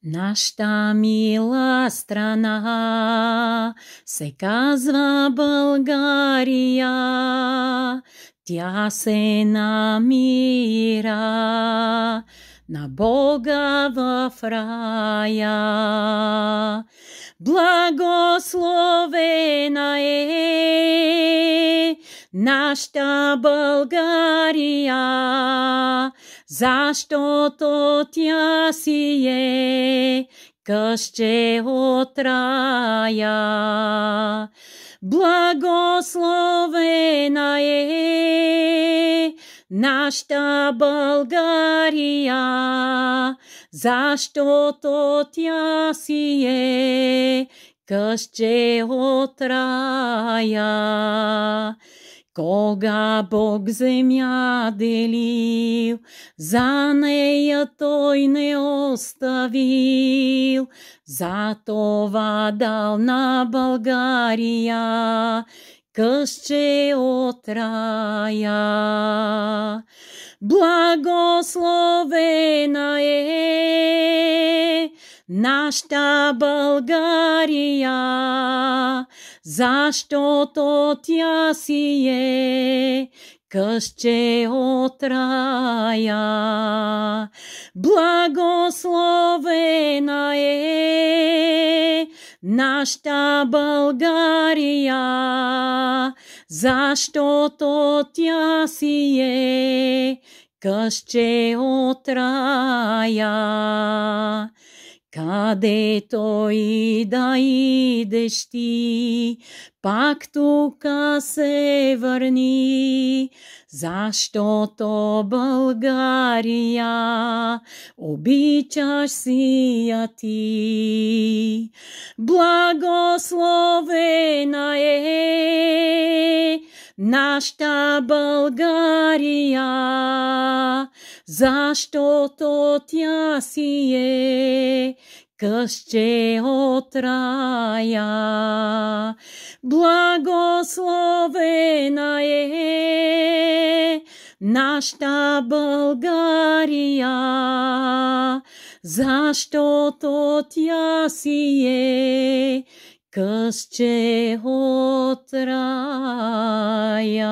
Нашата мила страна се казва България, тя се намира на Бога в рая. Благословена е нашата България, защото тя си е къще от рая. Благословена е нашата България, защото тя си е къще от рая. Кога Бог земя делил, за нея Той не оставил, за това дал на България къще от рая. Благословена е нашата България, защото тя си е къще от рая. Благословена е нашата България, защото тя си е къще от рая. Където и да идеш ти, пак тука се върни, защото България обичаш си я ти. Благословена е нашата България, защото тя си е къще от рая. Благословена е нашата България, защото тя си е къще от рая.